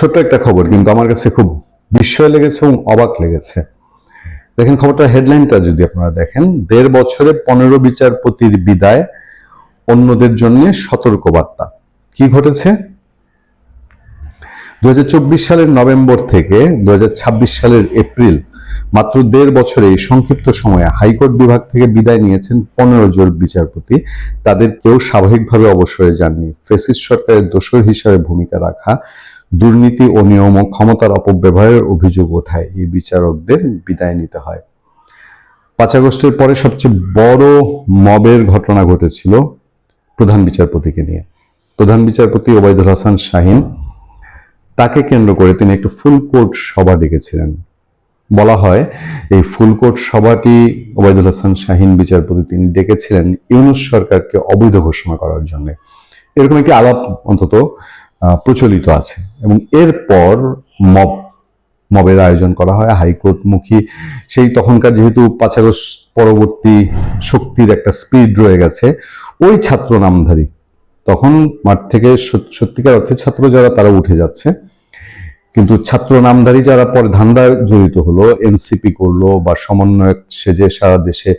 ছোট্ট একটা খবর, কিন্তু আমার কাছে খুব বিস্ময় লেগেছে এবং অবাক লেগেছে। দেখেন খবরটার হেডলাইনটা যদি আপনারা দেখেন, ১.৫ বছরে ১৫ বিচারপতির বিদায়, অন্যদের জন্য সতর্কবার্তা। কি ঘটেছে? ২০২৪ সালের নভেম্বর থেকে ২০২৬ সালের এপ্রিল, মাত্র ১.৫ বছরে এই সংক্ষিপ্ত সময়ে হাইকোর্ট বিভাগ থেকে বিদায় নিয়েছেন ১৫ জন বিচারপতি। তাদের কেউ স্বাভাবিকভাবে অবসরে যাননি। ফ্যাসিস্ট সরকারের দোসর হিসাবে ভূমিকা রাখা, দুর্নীতি, অনিয়ম ও ক্ষমতার অপব্যবহারের অভিযোগ ওঠায় এই বিচারকদের বিদায় নিতে হয়। ৫ আগস্টের পরে সবচেয়ে বড় মবের ঘটনা ঘটেছিল প্রধান বিচারপতিকে নিয়ে। প্রধান বিচারপতি ওবায়দুল হাসান শাহীন, তাকে কেন্দ্র করে তিনি একটা ফুল কোর্ট সভা ডেকেছিলেন। বলা হয় এই ফুল কোর্ট সভাটি ওবায়দুল হাসান শাহীন বিচারপতি তিনি ডেকেছিলেন ইউনূস সরকারকে অবৈধ ঘোষণা করার জন্য। এরকম একটি আলাপ অন্তত প্রচলিত আছে। এবং এরপর মবের আয়োজন করা হয় হাইকোর্টমুখী। সেই তখনকার যেহেতু ৫ আগস্ট পরবর্তী শক্তির একটা স্পিড রয়ে গেছে, ওই ছাত্র নামধারী, তখন মাঠ থেকে সত্যিকার অর্থে ছাত্র যারা তারা উঠে যাচ্ছে, কিন্তু ছাত্র নামধারী যারা পরে ধান্দায় জড়িত হলো, এনসিপি করলো বা সমন্বয়ক সেজে সারা দেশে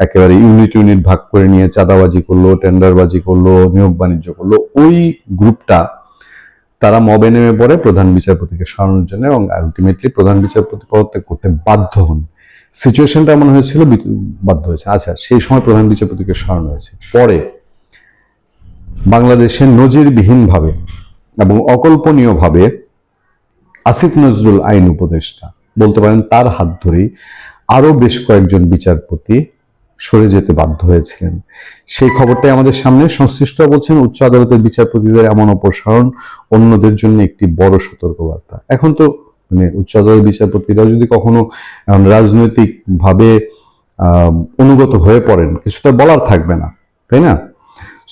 একেবারে ইউনিট ভাগ করে নিয়ে চাঁদাবাজি করলো, টেন্ডারবাজি করলো, নিয়োগ বাণিজ্য করলো, ওই গ্রুপটা তারা মবে নেমে পড়ে প্রধান বিচারপতিকে সরানোর জন্য এবং আলটিমেটলি প্রধান বিচারপতি পদত্যাগ করতে বাধ্য হন। সিচুয়েশনটা এমন হয়েছিল, বাধ্য হয়েছে। আচ্ছা, সেই সময় প্রধান বিচারপতিকে সরানো হয়েছে। পরে বাংলাদেশের নজিরবিহীনভাবে এবং অকল্পনীয়ভাবে আসিফ নজরুল আইন উপদেষ্টা, বলতে পারেন তার হাত ধরেই আরো বেশ কয়েকজন বিচারপতি সরে যেতে বাধ্য হয়েছিলেন। সেই খবরটাই আমাদের সামনে। সংশ্লিষ্টরা বলছেন উচ্চ আদালতের বিচারপতিদের এমন অপসারণ অন্যদের জন্য একটি বড় সতর্কবার্তা। এখন তো উচ্চ আদালতের বিচারপতিরা যদি কখনো রাজনৈতিক ভাবে অনুগত হয়ে পড়েন, কিছু তো বলার থাকবে না, তাই না?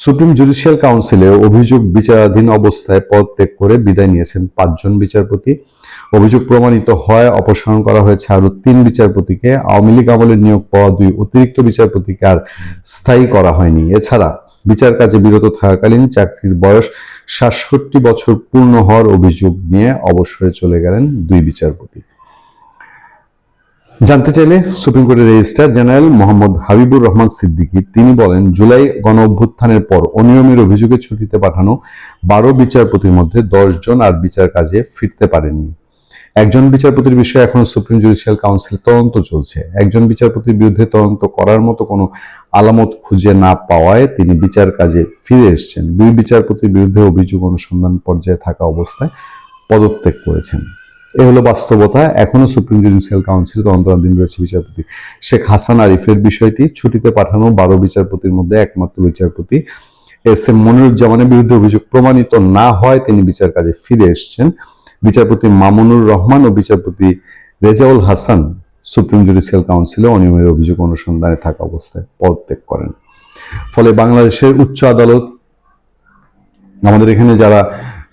সুপ্রিম জুডিশিয়াল কাউন্সিলে অভিযোগ বিচারাধীন অবস্থায় পদত্যাগ করে বিদায় নিয়েছেন ৫ জন বিচারপতি। অভিযোগ প্রমাণিত হয় অপসারণ করা হয়েছে আরো ৩ বিচারপতিকে। আওয়ামী লীগ আমলে নিয়োগ পাওয়া ২ অতিরিক্ত বিচারপতিকে আর স্থায়ী করা হয়নি। এছাড়া বিচার কাজে বিরত থাকাকালীন চাকরির বয়স ৬৭ বছর পূর্ণ হওয়ার অভিযোগ নিয়ে অবসরে চলে গেলেন ২ বিচারপতি। জানতে চাইলে সুপ্রিম কোর্টের রেজিস্ট্রার জেনারেল মোহাম্মদ হাবিবুর রহমান সিদ্দিকী তিনি বলেন, জুলাই গণ অভ্যুত্থানের পর অনিয়মের অভিযোগে ছুটিতে পাঠানো ১২ বিচারপতির মধ্যে ১০ জন আর বিচার কাজে ফিরতে পারেননি। একজন বিচারপতির বিষয়ে এখনো সুপ্রিম জুডিশিয়াল কাউন্সিল তদন্ত চলছে। একজন বিচারপতির বিরুদ্ধে তদন্ত করার মতো কোনো আলামত খুঁজে না পাওয়ায় তিনি বিচার কাজে ফিরে এসেছেন। ২ বিচারপতির বিরুদ্ধে অভিযোগ অনুসন্ধান পর্যায়ে থাকা অবস্থায় পদত্যাগ করেছেন। এ হলো বাস্তবতা। এখনো সুপ্রিম জুডিশিয়াল কাউন্সিল তদন্তাধীন রয়েছে বিচারপতি শেখ হাসান আরিফের বিষয়টি। ছুটিতে পাঠানো ১২ বিচারপতির মধ্যে একমাত্র বিচারপতি এস এম মনিরুজ্জামানের বিরুদ্ধে অভিযোগ প্রমাণিত না হয় তিনি বিচার কাজে ফিরে এসেছেন। বিচারপতি মামুনুর রহমান ও বিচারপতি রেজাউল হাসান সুপ্রিম জুডিশিয়াল কাউন্সিলে অনিয়মের অভিযোগ অনুসন্ধানে থাকা অবস্থায় পদত্যাগ করেন। ফলে বাংলাদেশের উচ্চ আদালত, আমাদের এখানে যারা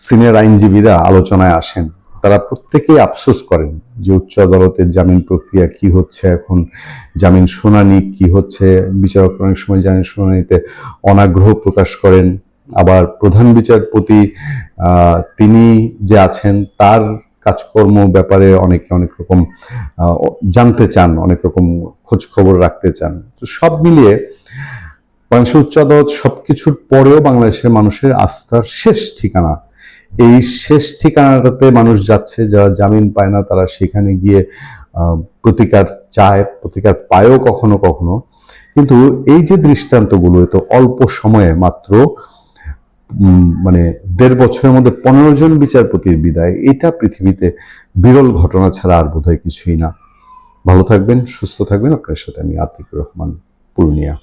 সিনিয়র আইনজীবীরা আলোচনায় আসেন, তারা প্রত্যেকেই আফসোস করেন যে উচ্চ আদালতের জামিন প্রক্রিয়া কি হচ্ছে, এখন জামিন শুনানি কি হচ্ছে। বিচারক অনেক সময় জামিন শুনানিতে অনাগ্রহ প্রকাশ করেন। আবার প্রধান বিচারপতি তিনি যে আছেন তার কাজকর্ম ব্যাপারে অনেকে অনেক রকম জানতে চান, অনেক রকম খোঁজ খবর রাখতে চান। তো সব মিলিয়ে বাংলাদেশের উচ্চ আদালত সবকিছুর পরেও বাংলাদেশের মানুষের আস্থার শেষ ঠিকানা। এই শেষ ঠিকানাটাতে মানুষ যাচ্ছে, যারা জামিন পায় না তারা সেখানে গিয়ে প্রতিকার চায়, প্রতিকার পায়ও কখনো কখনো। কিন্তু এই যে দৃষ্টান্তগুলো, তো অল্প সময়ে মাত্র ১.৫ বছরের মধ্যে ১৫ জন বিচারপতির বিদায়, এটা পৃথিবীতে বিরল ঘটনা ছাড়া আর বোধহয় কিছুই না। ভালো থাকবেন, সুস্থ থাকবেন। আপনার সাথে আমি আতিকুর রহমান, পূর্ণিয়া।